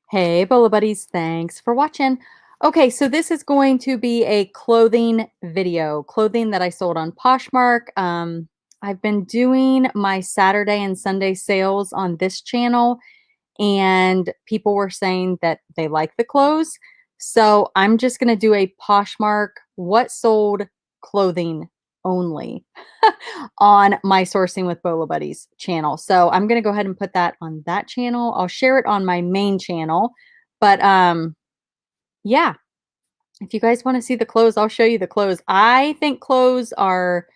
Hey, Bolo buddies, thanks for watching. Okay, so this is going to be a clothing video, clothing that I sold on Poshmark. I've been doing my Saturday and Sunday sales on this channel, and people were saying that they like the clothes. So I'm just going to do a Poshmark what sold clothing only on my Sourcing with Bolo Buddies channel. So I'm going to go ahead and put that on that channel. I'll share it on my main channel. But yeah, if you guys want to see the clothes, I'll show you the clothes. I think clothes are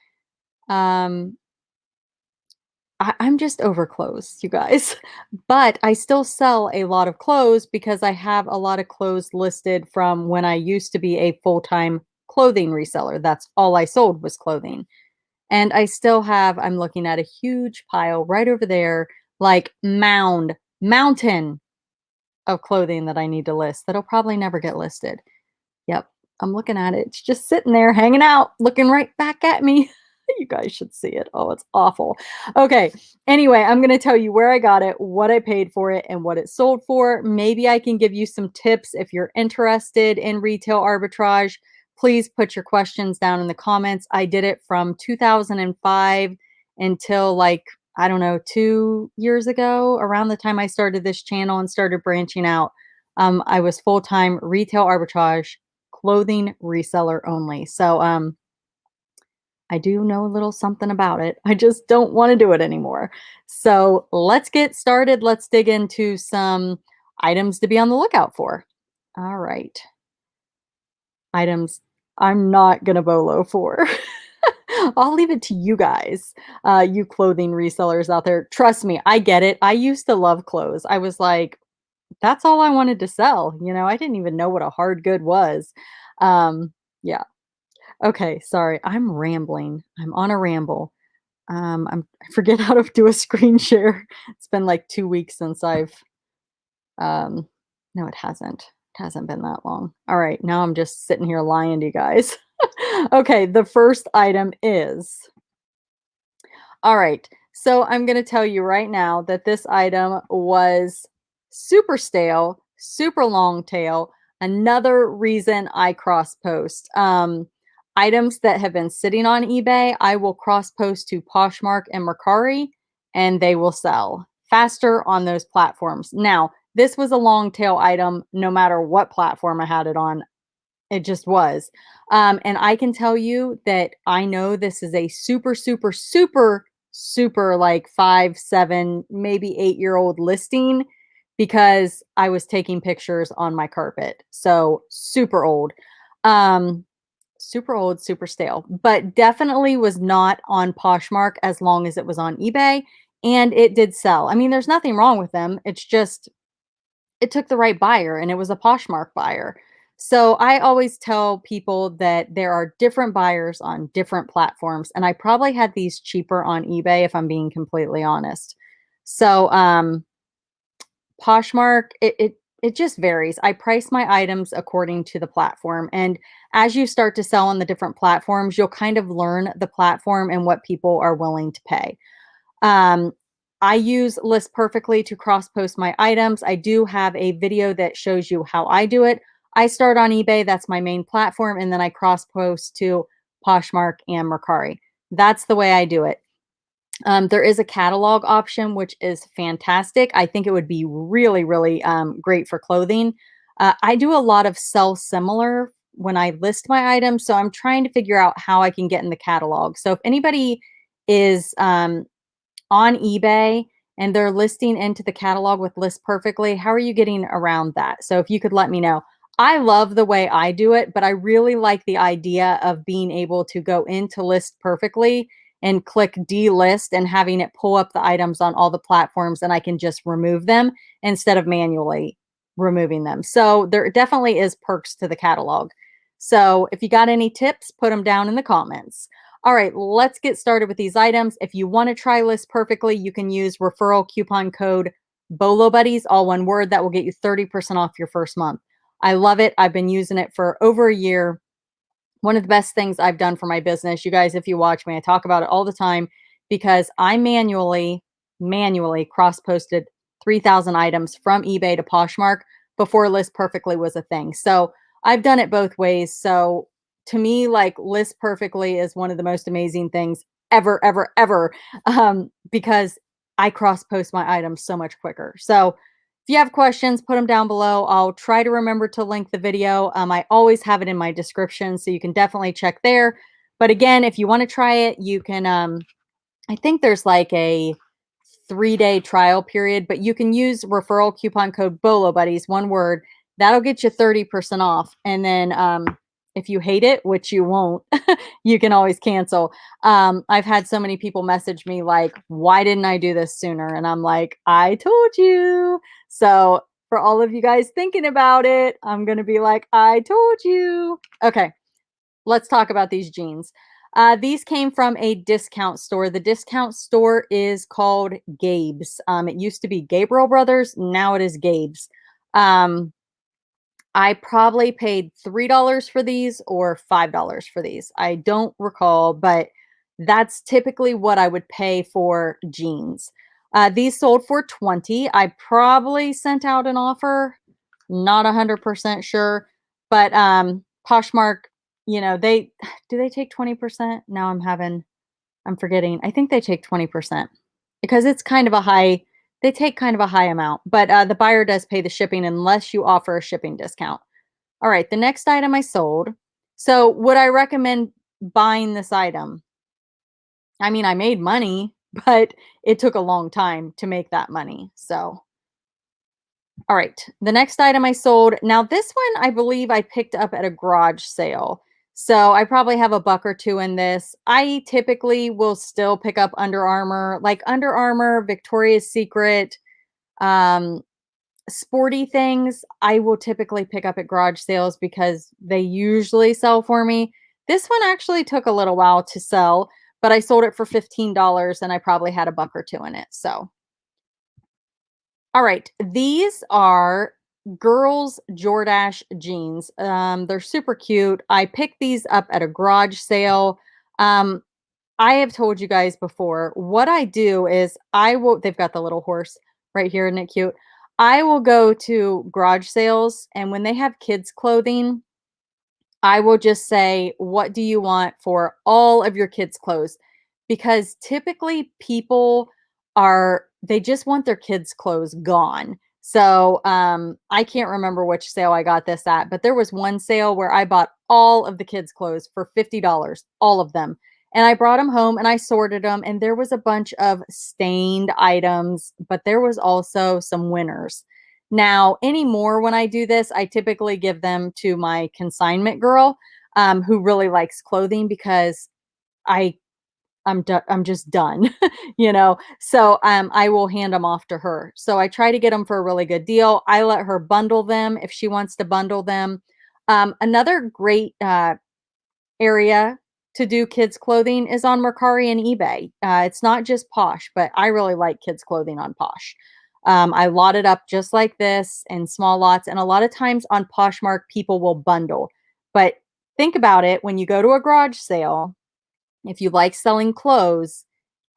um I'm just over clothes, you guys. But I still sell a lot of clothes because I have a lot of clothes listed from when I used to be a full-time clothing reseller. That's all I sold was clothing. And I still have, I'm looking at a huge pile right over there, like mountain of clothing that I need to list that'll probably never get listed. Yep. I'm looking at it. It's just sitting there hanging out, looking right back at me. You guys should see it. Oh, it's awful. Okay. Anyway, I'm going to tell you where I got it, what I paid for it, and what it sold for. Maybe I can give you some tips if you're interested in retail arbitrage. Please put your questions down in the comments. I did it from 2005 until like, I don't know, 2 years ago, around the time I started this channel and started branching out. I was full time retail arbitrage clothing reseller only. So I do know a little something about it. I just don't want to do it anymore. So let's get started. Let's dig into some items to be on the lookout for. All right. Items I'm not going to bolo for. I'll leave it to you guys, you clothing resellers out there. Trust me, I get it. I used to love clothes. I was like, that's all I wanted to sell. I didn't even know what a hard good was. Yeah. Okay, sorry. I'm rambling. I'm on a ramble. I forget how to do a screen share. It's been like 2 weeks since I've no, it hasn't. It hasn't been that long. All right, now I'm just sitting here lying to you guys. Okay, the first item is all right. So I'm going to tell you right now that this item was super stale, super long tail. Another reason I cross post. Items that have been sitting on eBay, I will cross post to Poshmark and Mercari and they will sell faster on those platforms. Now, this was a long tail item no matter what platform I had it on. It just was. And I can tell you that I know this is a super, super, super, super like 5, 7, maybe 8-year-old listing because I was taking pictures on my carpet. So super old. Um, Super old, super stale, but definitely was not on Poshmark as long as it was on eBay. And it did sell. I mean, there's nothing wrong with them. It's just it took the right buyer and it was a Poshmark buyer. So I always tell people that there are different buyers on different platforms. And I probably had these cheaper on eBay if I'm being completely honest. So Poshmark, it just varies. I price my items according to the platform. And as you start to sell on the different platforms, you'll kind of learn the platform and what people are willing to pay. Um, I use List Perfectly to cross post my items. I do have a video that shows you how I do it. I start on eBay, that's my main platform, and then I cross post to Poshmark and Mercari. That's the way I do it. There is a catalog option, which is fantastic. I think it would be really, really great for clothing. I do a lot of sell similar when I list my items, so I'm trying to figure out how I can get in the catalog. So if anybody is on eBay and they're listing into the catalog with List Perfectly, how are you getting around that? So if you could let me know. I love the way I do it, but I really like the idea of being able to go into List Perfectly and click delist and having it pull up the items on all the platforms and I can just remove them instead of manually removing them. So there definitely is perks to the catalog. So if you got any tips, put them down in the comments. All right, let's get started with these items. If you want to try List Perfectly, you can use referral coupon code bolobuddies, all one word. That will get you 30% off your first month. I love it. I've been using it for over a year. One of the best things I've done for my business. You guys, if you watch me, I talk about it all the time because I manually cross-posted 3,000 items from eBay to Poshmark. before List Perfectly was a thing. So I've done it both ways. So to me, like List Perfectly is one of the most amazing things ever, ever, ever, because I cross post my items so much quicker. So if you have questions, put them down below. I'll try to remember to link the video. I always have it in my description, so you can definitely check there. But again, if you want to try it, you can, I think there's like a 3-day trial period, but you can use referral coupon code bolobuddies, one word. That'll get you 30% off. And then if you hate it, which you won't, you can always cancel. I've had so many people message me like, why didn't I do this sooner? And I'm like, I told you. So for all of you guys thinking about it, I'm going to be like, I told you. Okay, let's talk about these jeans. These came from a discount store. The discount store is called Gabe's. It used to be Gabriel Brothers. Now it is Gabe's. I probably paid $3 for these or $5 for these. I don't recall, but that's typically what I would pay for jeans. These sold for 20. I probably sent out an offer, not 100% sure, but Poshmark, they do they take 20%? Now I'm forgetting. I think they take 20% because it's kind of a high, they take kind of a high amount, but the buyer does pay the shipping unless you offer a shipping discount. All right, the next item I sold. So would I recommend buying this item? I mean, I made money, but it took a long time to make that money. So, all right, the next item I sold. Now, this one I believe I picked up at a garage sale. So I probably have a buck or two in this. I typically will still pick up Under Armour, like Under Armour, Victoria's Secret, um, sporty things. I will typically pick up at garage sales because they usually sell for me. This one actually took a little while to sell, but I sold it for $15 and I probably had a buck or two in it. So, all right, these are girls Jordache jeans. They're super cute. I picked these up at a garage sale. Um, I have told you guys before, what I do is they've got the little horse right here, isn't it cute? I will go to garage sales, and when they have kids clothing, I will just say, "What do you want for all of your kids' clothes?" Because typically they just want their kids' clothes gone. So, I can't remember which sale I got this at, but there was one sale where I bought all of the kids' clothes for $50, all of them. And I brought them home and I sorted them, and there was a bunch of stained items, but there was also some winners. Now, anymore, when I do this, I typically give them to my consignment girl, who really likes clothing because I I'm just done, you know. So I will hand them off to her. So I try to get them for a really good deal. I let her bundle them if she wants to bundle them. Another great area to do kids clothing is on Mercari and eBay. It's not just Posh, but I really like kids clothing on Posh. I lot it up just like this in small lots, and a lot of times on Poshmark, people will bundle. But think about it, when you go to a garage sale, if you like selling clothes,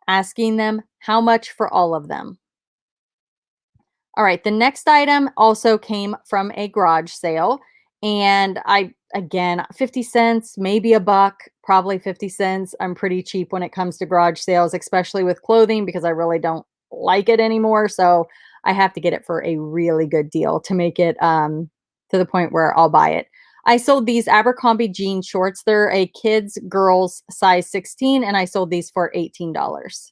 asking them how much for all of them. All right, the next item also came from a garage sale. And again, 50 cents, maybe a buck, probably 50 cents. I'm pretty cheap when it comes to garage sales, especially with clothing because I really don't like it anymore. So I have to get it for a really good deal to make it to the point where I'll buy it. I sold these Abercrombie jean shorts. They're a kids, girls size 16, and I sold these for $18,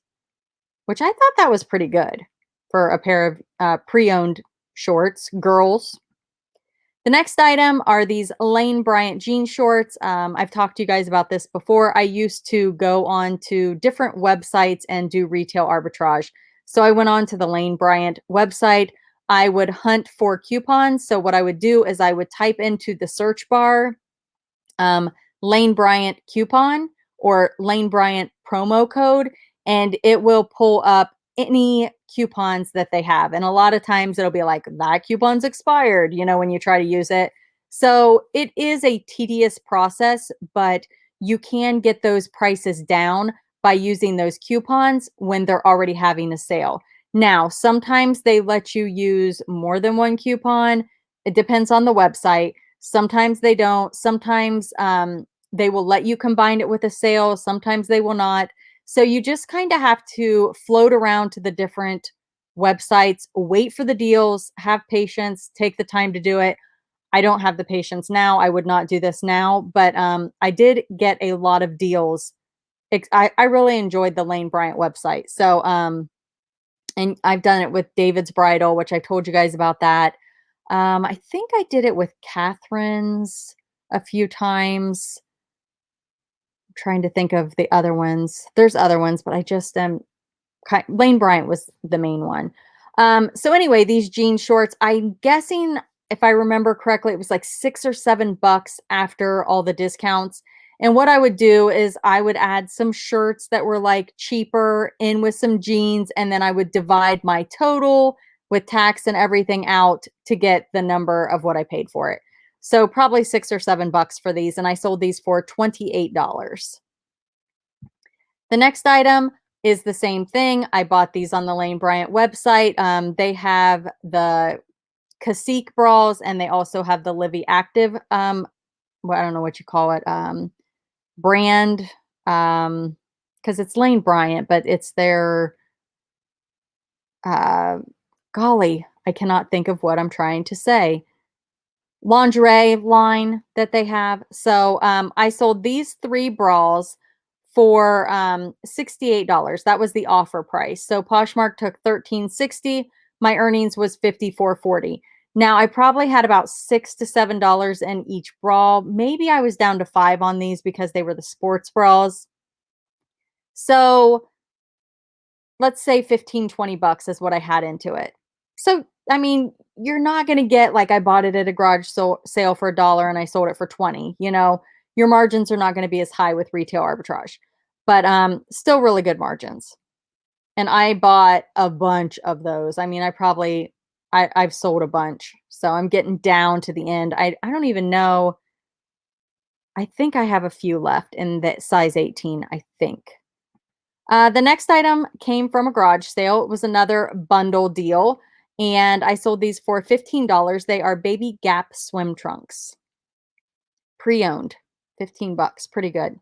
which I thought that was pretty good for a pair of pre-owned shorts, girls. The next item are these Lane Bryant jean shorts. I've talked to you guys about this before. I used to go on to different websites and do retail arbitrage. So I went on to the Lane Bryant website. I would hunt for coupons. So what I would do is I would type into the search bar um, Lane Bryant coupon or Lane Bryant promo code, and it will pull up any coupons that they have. And a lot of times it'll be like, that coupon's expired, when you try to use it. So it is a tedious process, but you can get those prices down by using those coupons when they're already having a sale. Now, sometimes they let you use more than one coupon. It depends on the website. Sometimes they don't. Sometimes they will let you combine it with a sale. Sometimes they will not. So you just kind of have to float around to the different websites, wait for the deals, have patience, take the time to do it. I don't have the patience now. I would not do this now, but I did get a lot of deals. I really enjoyed the Lane Bryant website. So and I've done it with David's Bridal, which I told you guys about that. I think I did it with Catherine's a few times. I'm trying to think of the other ones. There's other ones, but I just am Lane Bryant was the main one. So anyway, these jean shorts, I'm guessing if I remember correctly, it was like $6 or $7 after all the discounts. And what I would do is I would add some shirts that were like cheaper in with some jeans, and then I would divide my total with tax and everything out to get the number of what I paid for it. So probably $6 or $7 for these, and I sold these for $28. The next item is the same thing. I bought these on the Lane Bryant website. They have the Cacique bras, and they also have the Livy Active, well, I don't know what you call it, brand, because it's Lane Bryant, but it's their, uh, golly, I cannot think of what I'm trying to say. Lingerie line that they have. So I sold these 3 bras for $68. That was the offer price. So Poshmark took $13.60. My earnings was $54.40. Now I probably had about $6 to $7 in each bra. Maybe I was down to 5 on these because they were the sports bras. So let's say 15-20 bucks is what I had into it. So, I mean, you're not going to get like I bought it at a garage sale for $1 and I sold it for 20, your margins are not going to be as high with retail arbitrage, but still really good margins. And I bought a bunch of those. I mean, I've sold a bunch. So I'm getting down to the end. I don't even know. I think I have a few left in that size 18, I think. The next item came from a garage sale. It was another bundle deal, and I sold these for $15. They are Baby Gap swim trunks, pre-owned, $15, pretty good.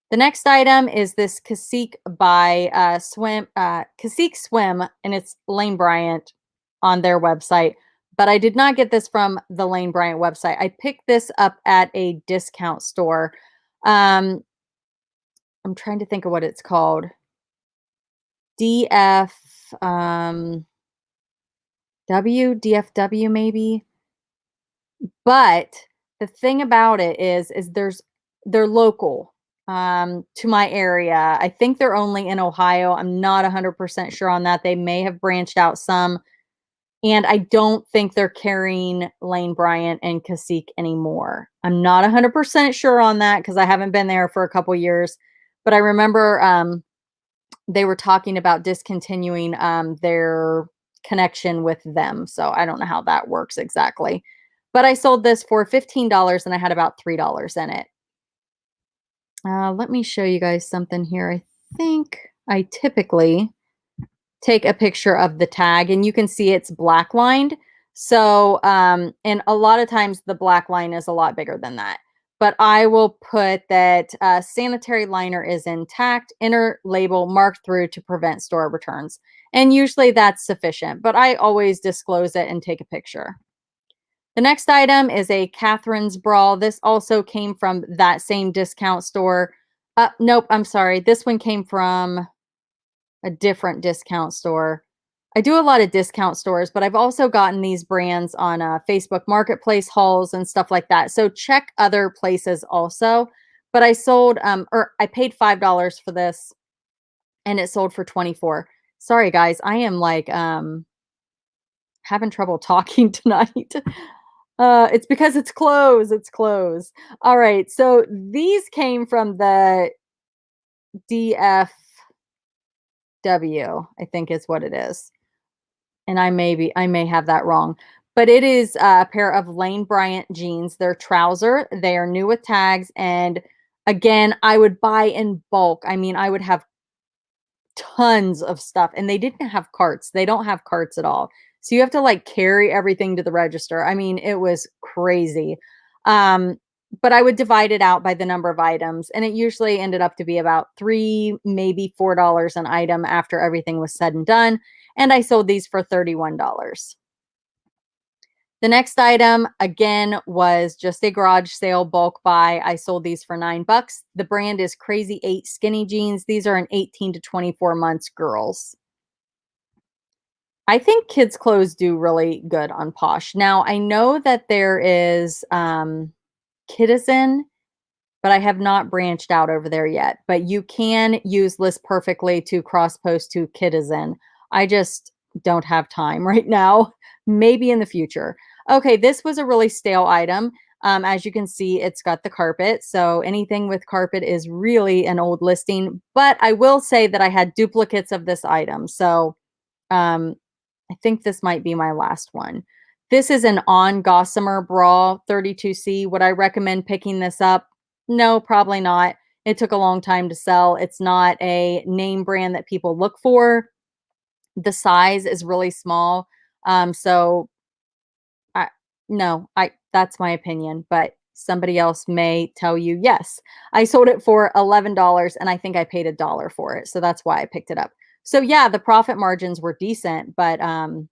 The next item is this Cacique by Cacique Swim, and it's Lane Bryant on their website. But I did not get this from the Lane Bryant website. I picked this up at a discount store. I'm trying to think of what it's called. DF DFW maybe. But the thing about it is they're local to my area. I think they're only in Ohio. I'm not 100% sure on that. They may have branched out some. And I don't think they're carrying Lane Bryant and Cacique anymore. I'm not 100% sure on that because I haven't been there for a couple years. But I remember they were talking about discontinuing their connection with them. So I don't know how that works exactly. But I sold this for $15 and I had about $3 in it. Let me show you guys something here. I think I typically take a picture of the tag and you can see it's black lined. So, and a lot of times the black line is a lot bigger than that. But I will put that sanitary liner is intact, inner label marked through to prevent store returns. And usually that's sufficient, but I always disclose it and take a picture. The next item is a Catherine's bra. This also came from that same discount store. Nope, I'm sorry. This one came from a different discount store. I do a lot of discount stores, but I've also gotten these brands on Facebook Marketplace hauls and stuff like that. So check other places also. But I sold, or I paid $5 for this, and it sold for 24. Sorry, guys, I am like having trouble talking tonight. It's because it's closed. It's closed. All right, so these came from the DFW, I think is what it is. And I may have that wrong, but it is a pair of Lane Bryant jeans. They're trouser. They are new with tags. And again, I would buy in bulk. I mean, I would have tons of stuff, and they didn't have carts. They don't have carts at all. So you have to like carry everything to the register. I mean, it was crazy. Um, but I would divide it out by the number of items, and it usually ended up to be about 3, maybe $4 an item after everything was said and done. And I sold these for $31. The next item, again, was just a garage sale bulk buy. I sold these for $9. The brand is Crazy 8 Skinny Jeans. These are an 18 to 24 months girls. I think kids' clothes do really good on Posh. Now, I know that there is Kitizen, but I have not branched out over there yet. But you can use List Perfectly to cross post to Kitizen. I just don't have time right now. Maybe in the future. Okay, this was a really stale item. As you can see, it's got the carpet. So anything with carpet is really an old listing. But I will say that I had duplicates of this item. So um, I think this might be my last one. This is an On Gossamer Bra 32C. Would I recommend picking this up? No, probably not. It took a long time to sell. It's not a name brand that people look for. The size is really small. So I no, I that's my opinion, but somebody else may tell you yes. I sold it for $11 and I think I paid $1 for it. So that's why I picked it up. So yeah, the profit margins were decent, but and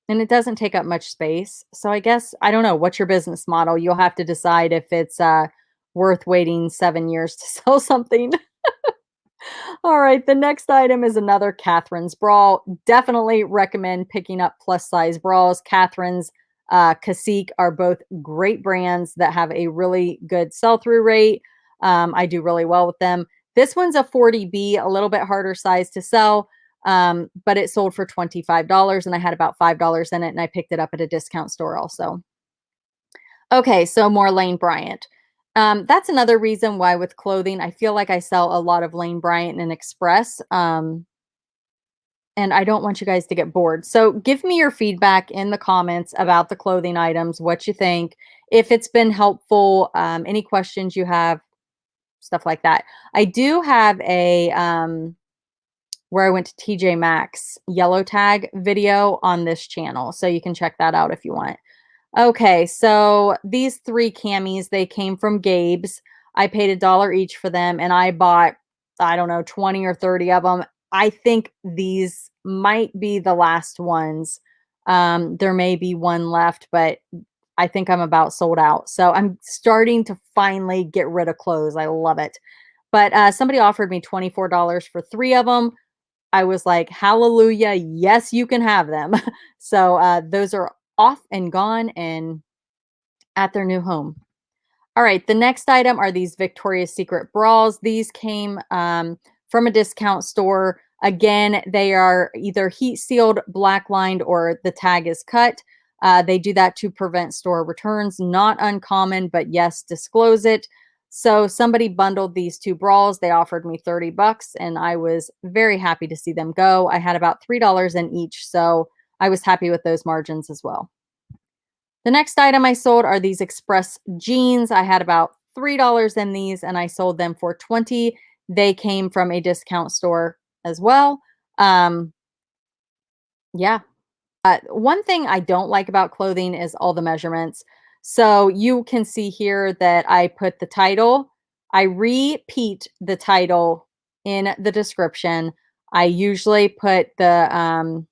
it doesn't take up much space. So I guess I don't know, what's your business model? You'll have to decide if it's worth waiting 7 years to sell something. All right, the next item is another Catherine's bra. Definitely recommend picking up plus size bras. Catherine's, Cacique are both great brands that have a really good sell through rate. I do really well with them. This one's a 40B, a little bit harder size to sell, but it sold for $25 and I had about $5 in it and I picked it up at a discount store also. Okay, so more Lane Bryant. That's another reason why with clothing, I feel like I sell a lot of Lane Bryant and Express. And I don't want you guys to get bored. So give me your feedback in the comments about the clothing items, what you think, if it's been helpful, any questions you have, stuff like that. I do have a where I went to TJ Maxx yellow tag video on this channel. So you can check that out if you want. Okay, so these 3 camis, they came from Gabe's. I paid $1 each for them, and I bought, I don't know, 20 or 30 of them. I think these might be the last ones. There may be one left, but I think I'm about sold out. So I'm starting to finally get rid of clothes. I love it. But somebody offered me $24 for 3 of them. I was like, hallelujah, yes, you can have them. So those are off and gone and at their new home. All right, the next item are these Victoria's Secret bras. These came from a discount store. Again, they are either heat sealed, black lined, or the tag is cut. They do that to prevent store returns. Not uncommon, but yes, disclose it. So somebody bundled these 2 bras. They offered me $30 and I was very happy to see them go. I had about $3 in each, so I was happy with those margins as well. The next item I sold are these Express jeans. I had about $3 in these and I sold them for 20. They came from a discount store as well. Yeah. One thing I don't like about clothing is all the measurements. So you can see here that I put the title. I repeat the title in the description. I usually put the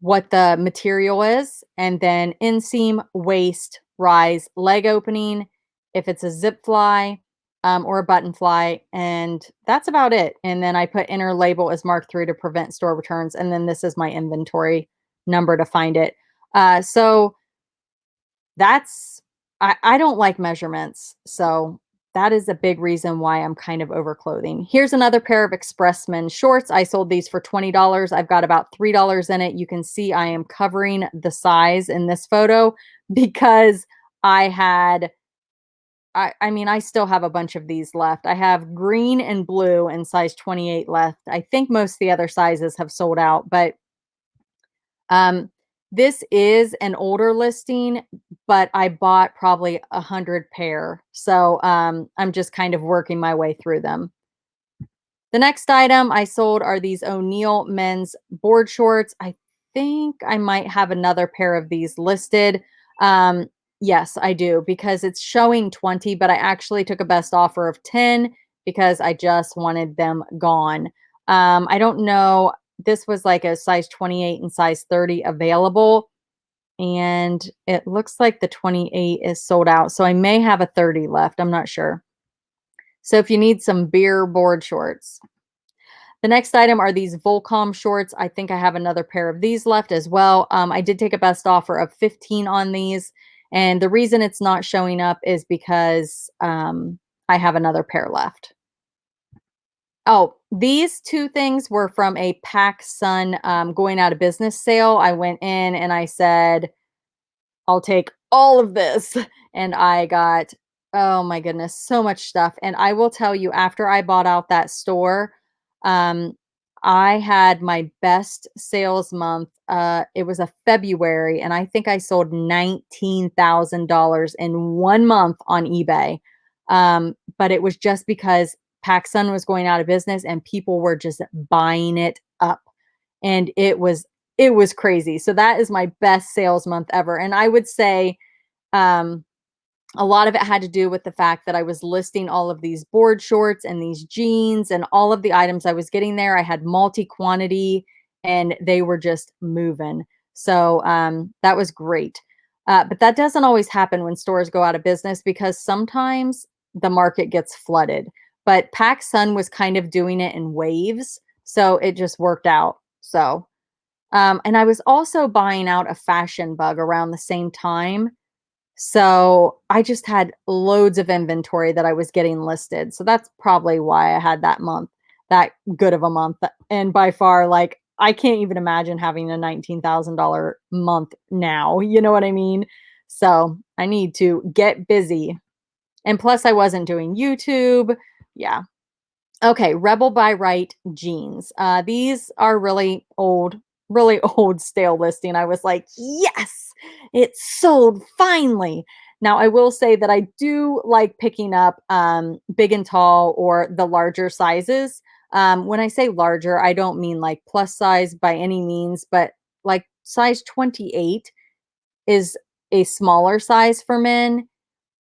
what the material is, and then inseam, waist, rise, leg opening, if it's a zip fly or a button fly, and that's about it. And then I put inner label as marked 3 to prevent store returns, and then this is my inventory number to find it. So that's I don't like measurements, so that is a big reason why I'm kind of over clothing. Here's another pair of Expressman shorts. I sold these for $20. I've got about $3 in it. You can see I am covering the size in this photo because I had I mean, I still have a bunch of these left. I have green and blue in size 28 left. I think most of the other sizes have sold out, but um, this is an older listing, but I bought probably 100 pair. So I'm just kind of working my way through them. The next item I sold are these O'Neill men's board shorts. I think I might have another pair of these listed. Um, yes, I do because it's showing 20, but I actually took a best offer of 10 because I just wanted them gone. I don't know. This was like a size 28 and size 30 available, and it looks like the 28 is sold out. So I may have a 30 left. I'm not sure. So if you need some beer board shorts. The next item are these Volcom shorts. I think I have another pair of these left as well. I did take a best offer of 15 on these. And the reason it's not showing up is because I have another pair left. Oh, these two things were from a PacSun going out of business sale. I went in and I said, I'll take all of this. And I got, oh my goodness, so much stuff. And I will tell you, after I bought out that store, um, I had my best sales month. It was a February, and I think I sold $19,000 in 1 month on eBay. But it was just because PacSun was going out of business and people were just buying it up. And it was crazy. So that is my best sales month ever. And I would say um, a lot of it had to do with the fact that I was listing all of these board shorts and these jeans and all of the items I was getting there. I had multi quantity and they were just moving. So that was great. But that doesn't always happen when stores go out of business because sometimes the market gets flooded. But PacSun was kind of doing it in waves. So it just worked out. So and I was also buying out a fashion bug around the same time. So I just had loads of inventory that I was getting listed. So that's probably why I had that month, that good of a month. And by far, like, I can't even imagine having a $19,000 month now. You know what I mean? So I need to get busy. And plus, I wasn't doing YouTube. Yeah. Okay, Rebel by Right jeans. These are really old stale listing. I was like, yes, it's sold finally. Now, I will say that I do like picking up big and tall or the larger sizes. When I say larger, I don't mean like plus size by any means, but like size 28 is a smaller size for men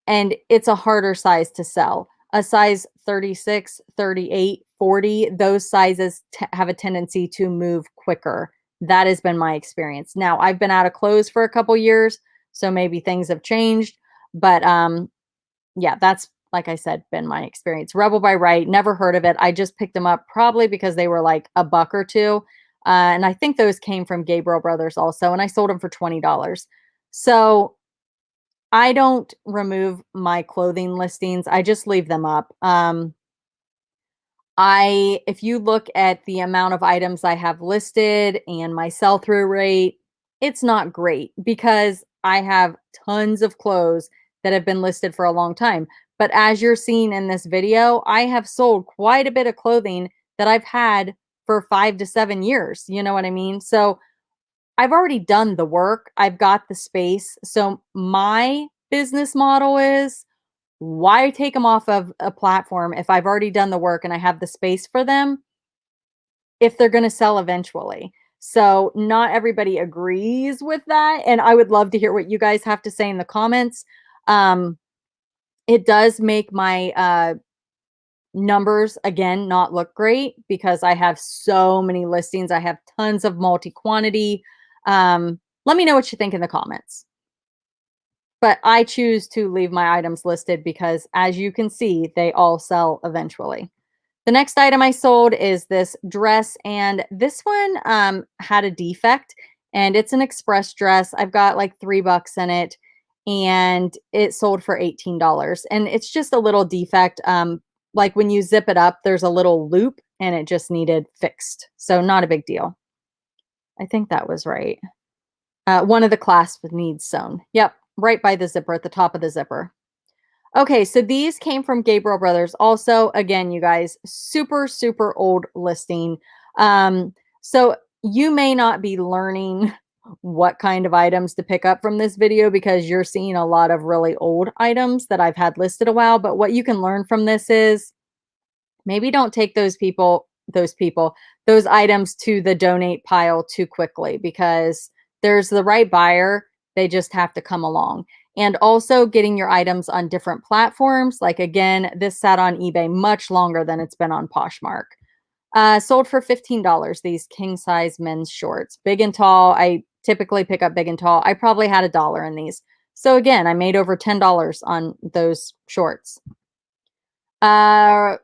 and it's a harder size to sell. A size 36, 38, 40, those sizes have a tendency to move quicker. That has been my experience. Now, I've been out of clothes for a couple years, so maybe things have changed, but yeah, that's like I said, been my experience. Rebel by Right, never heard of it. I just picked them up probably because they were like a buck or two. And I think those came from Gabriel Brothers also, and I sold them for $20. So I don't remove my clothing listings. I just leave them up. If you look at the amount of items I have listed and my sell-through rate, it's not great because I have tons of clothes that have been listed for a long time. But as you're seeing in this video, I have sold quite a bit of clothing that I've had for 5 to 7 years. You know what I mean? So I've already done the work. I've got the space. So my business model is why take them off of a platform if I've already done the work and I have the space for them if they're going to sell eventually. So not everybody agrees with that. And I would love to hear what you guys have to say in the comments. Um, it does make my numbers again not look great because I have so many listings. I have tons of multi quantity. Let me know what you think in the comments. But I choose to leave my items listed because, as you can see, they all sell eventually. The next item I sold is this dress, and this one had a defect, and it's an express dress. I've got like $3 in it, and it sold for $18. And it's just a little defect. Like when you zip it up, there's a little loop, and it just needed fixed. So not a big deal. I think that was right. One of the clasps needs sewn. Yep, right by the zipper, at the top of the zipper. Okay, so these came from Gabriel Brothers. Also, again, you guys, super, super old listing. So you may not be learning what kind of items to pick up from this video because you're seeing a lot of really old items that I've had listed a while. But what you can learn from this is maybe don't take those people those people, those items to the donate pile too quickly because there's the right buyer. They just have to come along. And also getting your items on different platforms. Like again, this sat on eBay much longer than it's been on Poshmark. Sold for $15, these king size men's shorts. Big and tall. I typically pick up big and tall. I probably had $1 in these. So again, I made over $10 on those shorts. Again,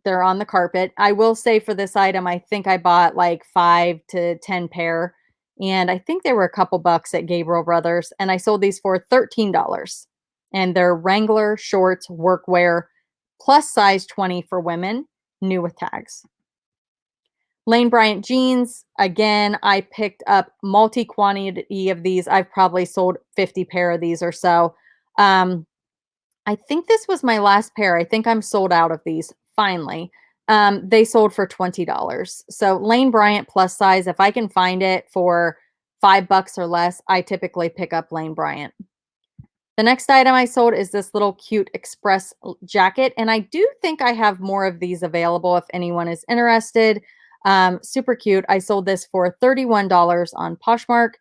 they're on the carpet. I will say for this item, I think I bought like 5 to 10 pair, and I think they were a couple bucks at Gabriel Brothers, and I sold these for $13. And they're Wrangler shorts, workwear, plus size 20 for women, new with tags. Lane Bryant jeans, again, I picked up multi-quantity of these. I've probably sold 50 pair of these or so. I think this was my last pair. I think I'm sold out of these finally. They sold for $20. So Lane Bryant plus size, if I can find it for $5 or less, I typically pick up Lane Bryant. The next item I sold is this little cute express jacket. And I do think I have more of these available if anyone is interested. Super cute. I sold this for $31 on Poshmark.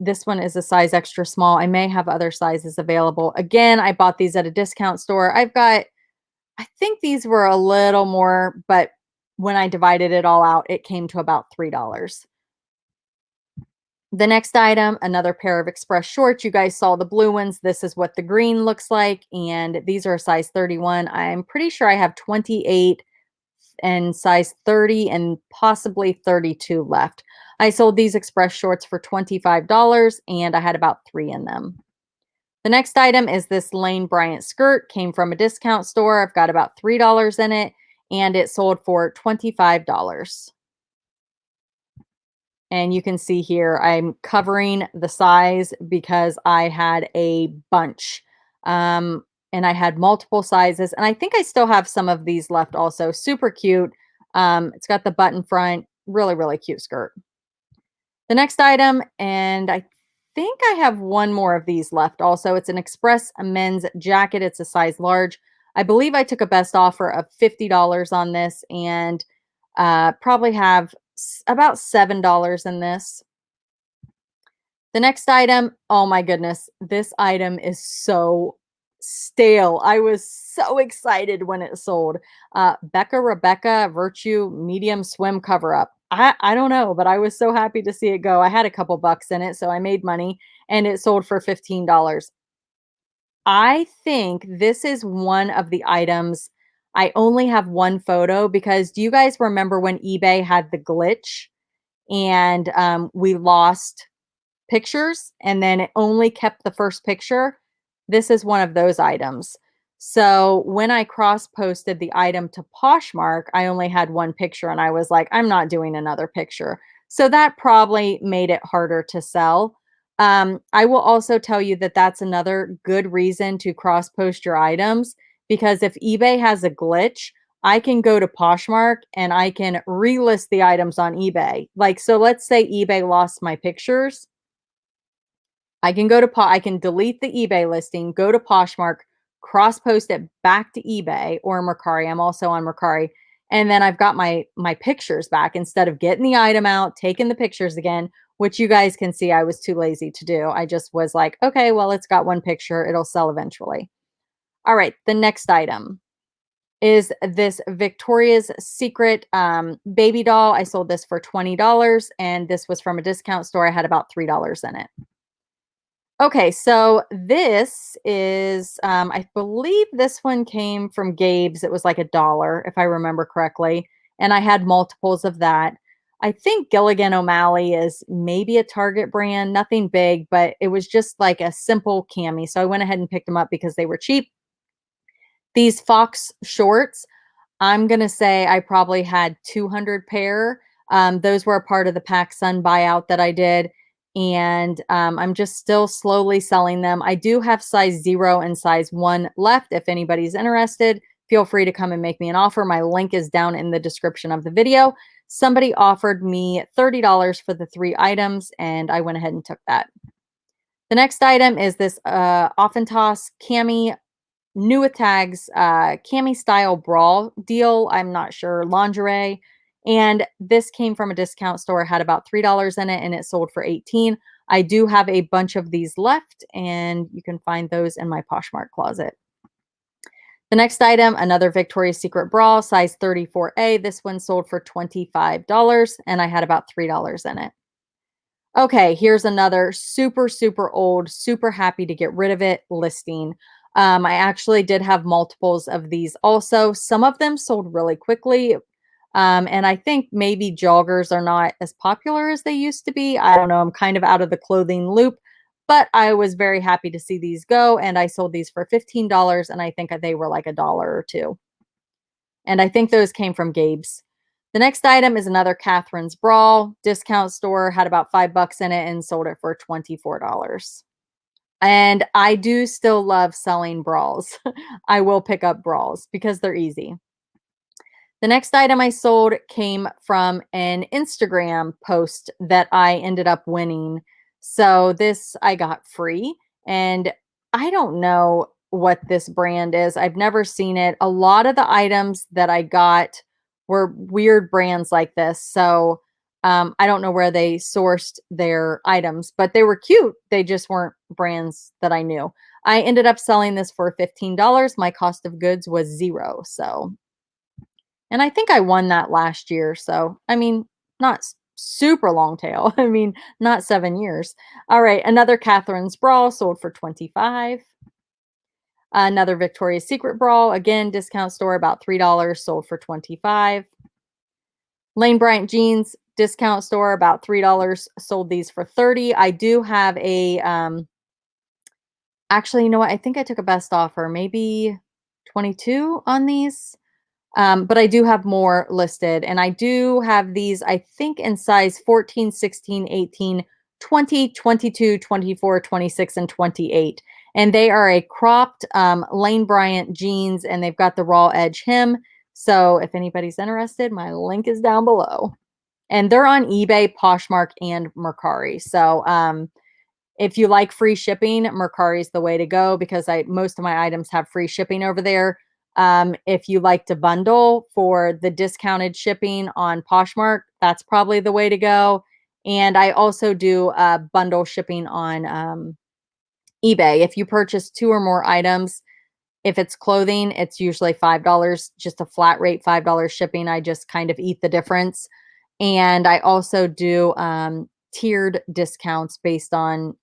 This one is a size extra small. I may have other sizes available. Again, I bought these at a discount store. I think these were a little more, but when I divided it all out, it came to about $3. The next item, another pair of express shorts. You guys saw the blue ones. This is what the green looks like. And these are a size 31. I'm pretty sure I have 28 and size 30 and possibly 32 left. I sold these express shorts for $25 and I had about 3 in them. The next item is this Lane Bryant skirt. Came from a discount store. I've got about $3 in it and it sold for $25. And you can see here, I'm covering the size because I had a bunch. And I had multiple sizes. And I think I still have some of these left also. Super cute. It's got the button front. Really, really cute skirt. The next item, and I think I have one more of these left also. It's an express men's jacket. It's a size large. I believe I took a best offer of $50 on this and probably have about $7 in this. The next item, oh my goodness, this item is so stale. I was so excited when it sold. Becca Rebecca Virtue Medium Swim Cover Up. I don't know, but I was so happy to see it go. I had a couple bucks in it, so I made money, and it sold for $15. I think this is one of the items. I only have one photo because do you guys remember when eBay had the glitch and we lost pictures and then it only kept the first picture? This is one of those items. So when I cross posted the item to Poshmark, I only had one picture and I was like, I'm not doing another picture. So that probably made it harder to sell. I will also tell you that that's another good reason to cross post your items because if eBay has a glitch, I can go to Poshmark and I can relist the items on eBay. Like, so let's say eBay lost my pictures. I can go to I can delete the eBay listing, go to Poshmark, cross post it back to eBay or Mercari. I'm also on Mercari. And then I've got my pictures back instead of getting the item out, taking the pictures again, which you guys can see I was too lazy to do. I just was like, okay, well, it's got one picture. It'll sell eventually. All right, the next item is this Victoria's Secret baby doll. I sold this for $20 and this was from a discount store. I had about $3 in it. Okay, so this is, I believe this one came from Gabe's. It was like $1, if I remember correctly. And I had multiples of that. I think Gilligan O'Malley is maybe a Target brand, nothing big, but it was just like a simple cami. So I went ahead and picked them up because they were cheap. These Fox shorts, I'm going to say I probably had 200 pair. Those were a part of the PacSun buyout that I did. And I'm just still slowly selling them. I do have size 0 and size 1 left. If anybody's interested, feel free to come and make me an offer. My link is down in the description of the video. Somebody offered me $30 for the 3 items, and I went ahead and took that. The next item is this Offentoss cami new with tags, cami style bra deal. I'm not sure, lingerie. And this came from a discount store, had about $3 in it, and it sold for 18. I do have a bunch of these left, and you can find those in my Poshmark closet. The next item, another Victoria's Secret bra, size 34A. This one sold for $25, and I had about $3 in it. Okay, here's another super, super old, super happy to get rid of it listing. I actually did have multiples of these also. Some of them sold really quickly. And I think maybe joggers are not as popular as they used to be. I don't know. I'm kind of out of the clothing loop, but I was very happy to see these go. And I sold these for $15. And I think they were like $1 or two. And I think those came from Gabe's. The next item is another Catherine's bra. Discount store, had about $5 in it and sold it for $24. And I do still love selling bras. I will pick up bras because they're easy. The next item I sold came from an Instagram post that I ended up winning. So this I got free, and I don't know what this brand is. I've never seen it. A lot of the items that I got were weird brands like this. So I don't know where they sourced their items, but they were cute. They just weren't brands that I knew. I ended up selling this for $15. My cost of goods was 0. So and I think I won that last year. So, I mean, not super long tail. I mean, not 7 years. All right, another Catherine's bra sold for 25. Another Victoria's Secret bra, again, discount store, about $3, sold for 25. Lane Bryant jeans, discount store, about $3, sold these for 30. I do have a actually, you know what? I think I took a best offer, maybe 22 on these. But I do have more listed, and I do have these, I think, in size 14, 16, 18, 20, 22, 24, 26, and 28. And they are a cropped Lane Bryant jeans, and they've got the raw edge hem. So if anybody's interested, my link is down below. And they're on eBay, Poshmark, and Mercari. So if you like free shipping, Mercari is the way to go because most of my items have free shipping over there. If you like to bundle for the discounted shipping on Poshmark, that's probably the way to go. And I also do bundle shipping on eBay. If you purchase 2 or more items, if it's clothing, it's usually $5, just a flat rate $5 shipping. I just kind of eat the difference. And I also do tiered discounts based on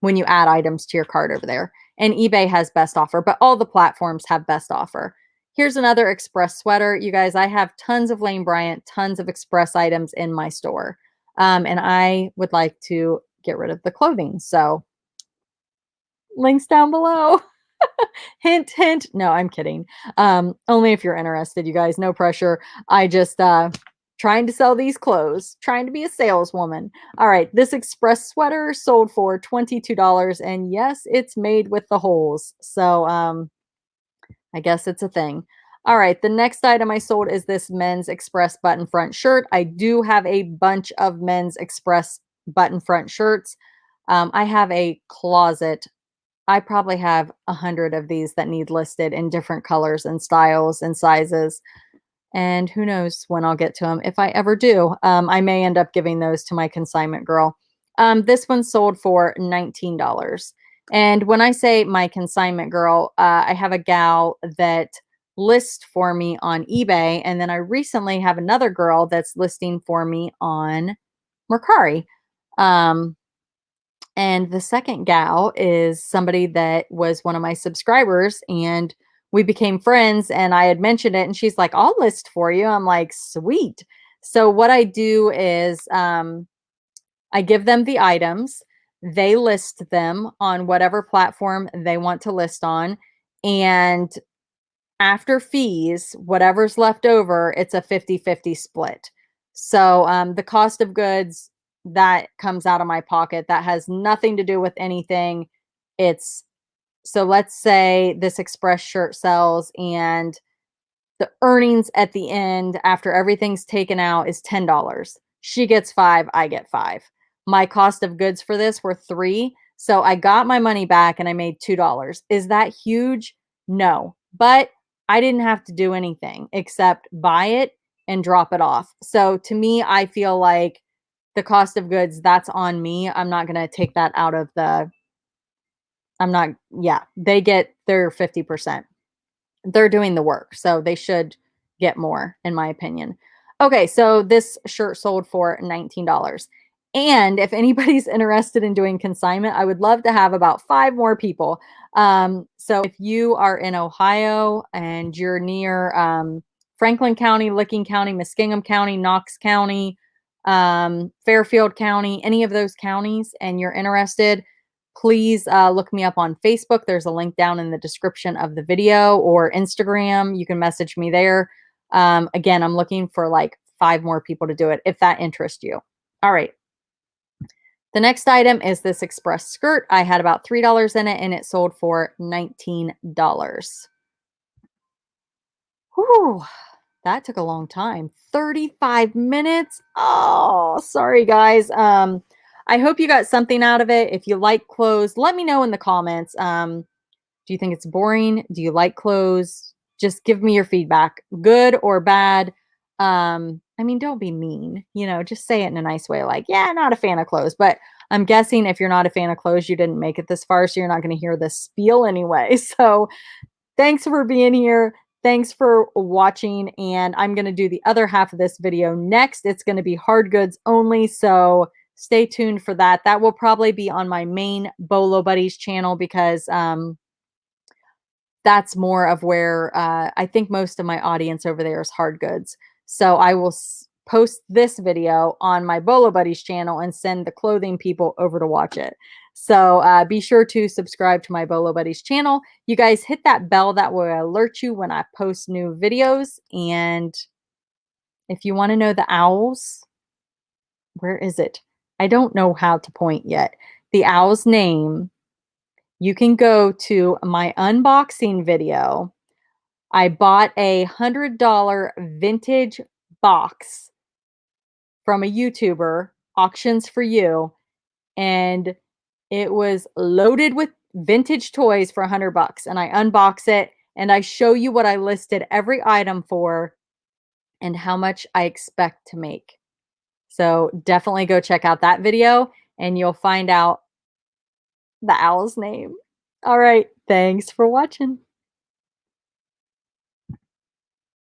when you add items to your cart over there. And eBay has best offer, but all the platforms have best offer. Here's another Express sweater. You guys, I have tons of Lane Bryant, tons of Express items in my store. And I would like to get rid of the clothing. So links down below. Hint, hint. No, I'm kidding. Only if you're interested, you guys. No pressure. I just trying to sell these clothes, trying to be a saleswoman. All right, this Express sweater sold for $22, and yes, it's made with the holes. So I guess it's a thing. All right, the next item I sold is this men's Express button front shirt. I do have a bunch of men's Express button front shirts. I have a closet. I probably have 100 of these that need listed in different colors and styles and sizes. And who knows when I'll get to them. If I ever do, I may end up giving those to my consignment girl. This one sold for $19. And when I say my consignment girl, I have a gal that lists for me on eBay. And then I recently have another girl that's listing for me on Mercari. And the second gal is somebody that was one of my subscribers, and we became friends, and I had mentioned it, and she's like, I'll list for you. I'm like, sweet. So what I do is I give them the items. They list them on whatever platform they want to list on. And after fees, whatever's left over, it's a 50-50 split. So the cost of goods that comes out of my pocket, that has nothing to do with anything. It's so let's say this Express shirt sells and the earnings at the end after everything's taken out is $10. She gets 5, I get 5. My cost of goods for this were 3. So I got my money back and I made $2. Is that huge? No, but I didn't have to do anything except buy it and drop it off. So to me, I feel like the cost of goods, that's on me. I'm not going to take that out of the, I'm not, yeah, they get their 50%. They're doing the work, so they should get more, in my opinion. Okay, so this shirt sold for $19. And if anybody's interested in doing consignment, I would love to have about 5 more people. So if you are in Ohio and you're near Franklin County, Licking County, Muskingum County, Knox County, Fairfield County, any of those counties, and you're interested, please look me up on Facebook. There's a link down in the description of the video, or Instagram. You can message me there. Again, I'm looking for like 5 more people to do it if that interests you. All right. The next item is this express skirt. I had about $3 in it and it sold for $19. Whew, that took a long time. 35 minutes. Oh, sorry guys. I hope you got something out of it. If you like clothes, let me know in the comments. Do you think it's boring? Do you like clothes? Just give me your feedback, good or bad. I mean, don't be mean, just say it in a nice way, like, yeah, not a fan of clothes. But I'm guessing if you're not a fan of clothes, you didn't make it this far, so you're not going to hear this spiel anyway. So thanks for being here. Thanks for watching. And I'm going to do the other half of this video next. It's going to be hard goods only. So stay tuned for that. That will probably be on my main Bolo Buddies channel because that's more of where I think most of my audience over there is hard goods. So I will post this video on my Bolo Buddies channel and send the clothing people over to watch it. So be sure to subscribe to my Bolo Buddies channel. You guys hit that bell that will alert you when I post new videos. And if you want to know the owls, where is it? I don't know how to point yet. The owl's name, you can go to my unboxing video. I bought a $100 vintage box from a YouTuber, Auctions for You, and it was loaded with vintage toys for 100 bucks. And I unbox it and I show you what I listed every item for and how much I expect to make. So definitely go check out that video and you'll find out the owl's name. All right. Thanks for watching.